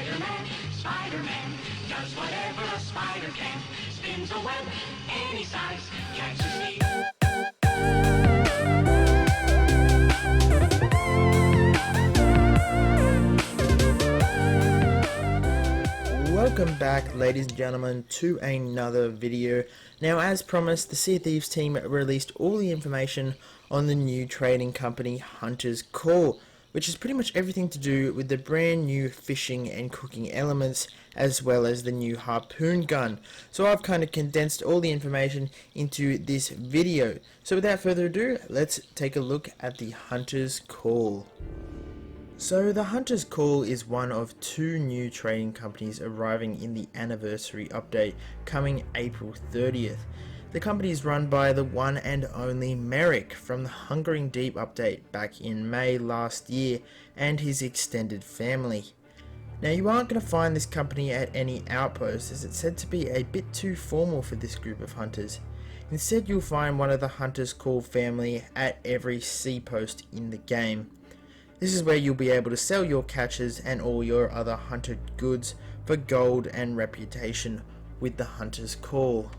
Spider-Man, Spider-Man, does whatever a spider can. Spins a web any size, catches thief. Welcome back, ladies and gentlemen, to another video. Now, as promised, the Sea of Thieves team released all the information on the new trading company Hunter's Call, which is pretty much everything to do with the brand new fishing and cooking elements, as well as the new harpoon gun. So I've kind of condensed all the information into this video. So without further ado, let's take a look at the Hunter's Call. So the Hunter's Call is one of two new trading companies arriving in the anniversary update coming April 30th. The company is run by the one and only Merrick from the Hungering Deep update back in May last year and his extended family. Now, you aren't going to find this company at any outpost, as it's said to be a bit too formal for this group of hunters. Instead, you'll find one of the Hunter's Call family at every sea post in the game. This is where you'll be able to sell your catches and all your other hunted goods for gold and reputation with the Hunter's Call.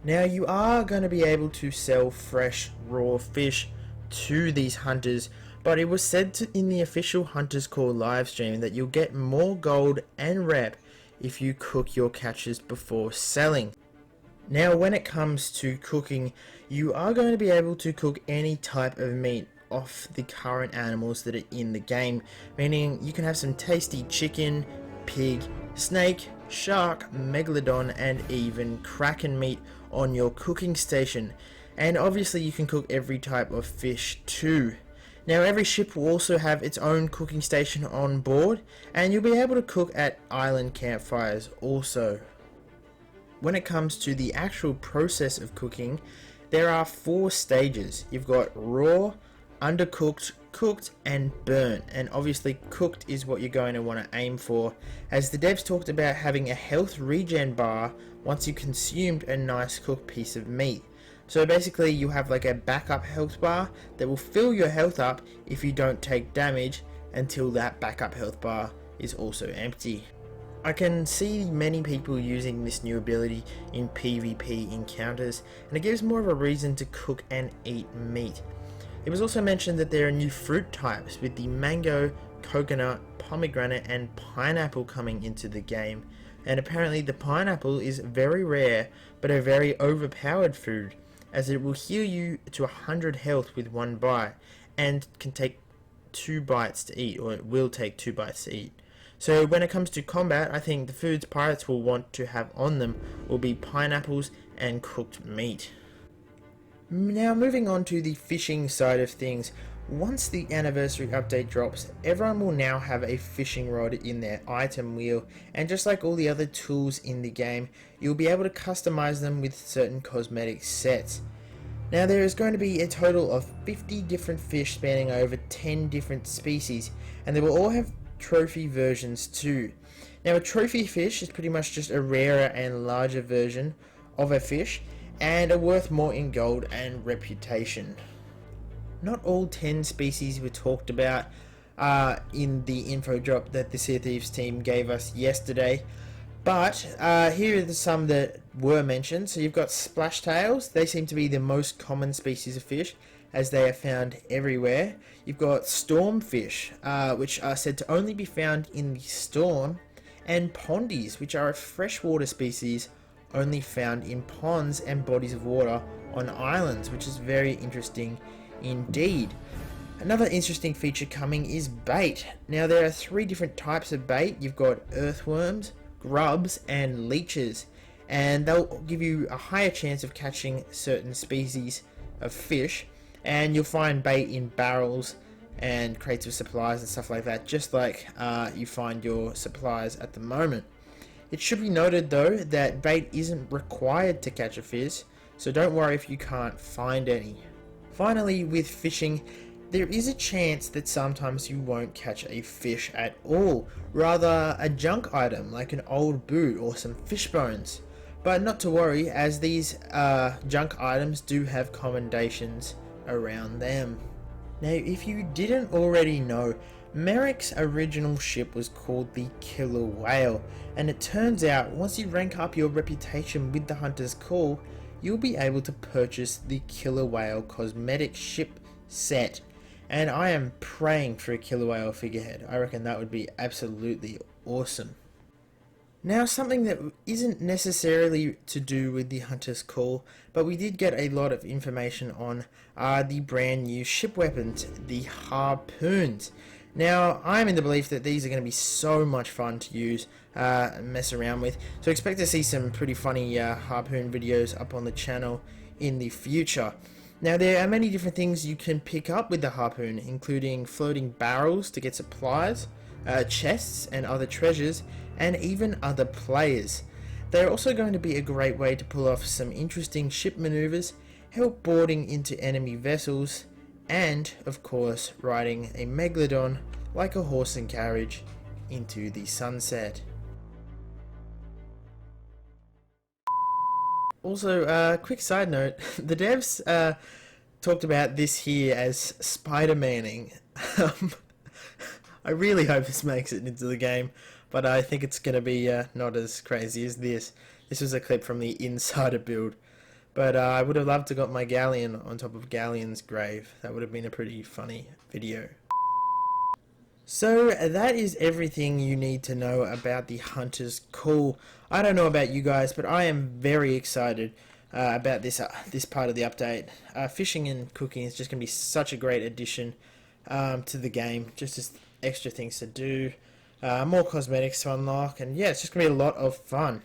Now, you are going to be able to sell fresh raw fish to these hunters, but it was said in the official Hunter's Call livestream that you'll get more gold and rep if you cook your catches before selling. Now, when it comes to cooking, you are going to be able to cook any type of meat off the current animals that are in the game, meaning you can have some tasty chicken, pig, snake, shark, megalodon and even kraken meat on your cooking station. And obviously you can cook every type of fish too. Now, every ship will also have its own cooking station on board, and you'll be able to cook at island campfires also. When it comes to the actual process of cooking, there are 4 stages. You've got raw, undercooked, cooked and burnt, and obviously cooked is what you're going to want to aim for, as the devs talked about having a health regen bar once you consumed a nice cooked piece of meat. So basically you have like a backup health bar that will fill your health up if you don't take damage until that backup health bar is also empty. I can see many people using this new ability in PvP encounters, and it gives more of a reason to cook and eat meat. It was also mentioned that there are new fruit types with the mango, coconut, pomegranate and pineapple coming into the game, and apparently the pineapple is very rare but a very overpowered food, as it will heal you to 100 health with one bite and can take 2 bites to eat, or it will take 2 bites to eat. So when it comes to combat, I think the foods pirates will want to have on them will be pineapples and cooked meat. Now, moving on to the fishing side of things, once the anniversary update drops, everyone will now have a fishing rod in their item wheel, and just like all the other tools in the game, you'll be able to customize them with certain cosmetic sets. Now, there is going to be a total of 50 different fish spanning over 10 different species, and they will all have trophy versions too. Now, a trophy fish is pretty much just a rarer and larger version of a fish, and are worth more in gold and reputation. Not all 10 species were talked about in the info drop that the Sea of Thieves team gave us yesterday, but here are some that were mentioned. So you've got splashtails. They seem to be the most common species of fish, as they are found everywhere. You've got stormfish, which are said to only be found in the storm, and pondies, which are a freshwater species only found in ponds and bodies of water on islands, which is very interesting indeed. Another interesting feature coming is bait. Now, there are 3 different types of bait. You've got earthworms, grubs and leeches, and they'll give you a higher chance of catching certain species of fish, and you'll find bait in barrels and crates of supplies and stuff like that, just like you find your supplies at the moment. It should be noted though that bait isn't required to catch a fish, so don't worry if you can't find any. Finally, with fishing, there is a chance that sometimes you won't catch a fish at all, rather a junk item like an old boot or some fish bones. But not to worry, as these junk items do have commendations around them. Now, if you didn't already know, Merrick's original ship was called the Killer Whale, and it turns out once you rank up your reputation with the Hunter's Call, you'll be able to purchase the Killer Whale cosmetic ship set. And I am praying for a Killer Whale figurehead. I reckon that would be absolutely awesome. Now, something that isn't necessarily to do with the Hunter's Call, but we did get a lot of information on, are the brand new ship weapons, the Harpoons. Now, I'm in the belief that these are going to be so much fun to use and mess around with, so expect to see some pretty funny Harpoon videos up on the channel in the future. Now, there are many different things you can pick up with the Harpoon, including floating barrels to get supplies, chests and other treasures, and even other players. They're also going to be a great way to pull off some interesting ship maneuvers, help boarding into enemy vessels, and, of course, riding a megalodon like a horse and carriage into the sunset. Also, quick side note, the devs talked about this here as Spider-Maning. I really hope this makes it into the game, but I think it's going to be not as crazy as this. This was a clip from the Insider build, but I would have loved to got my galleon on top of Galleon's grave. That would have been a pretty funny video. So that is everything you need to know about the Hunter's Call. I don't know about you guys, but I am very excited about this part of the update. Fishing and cooking is just going to be such a great addition to the game. Just as extra things to do, more cosmetics to unlock, and yeah, it's just going to be a lot of fun.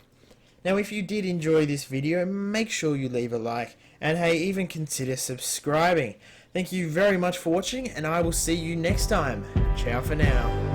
Now, if you did enjoy this video, make sure you leave a like, and hey, even consider subscribing. Thank you very much for watching, and I will see you next time. Ciao for now.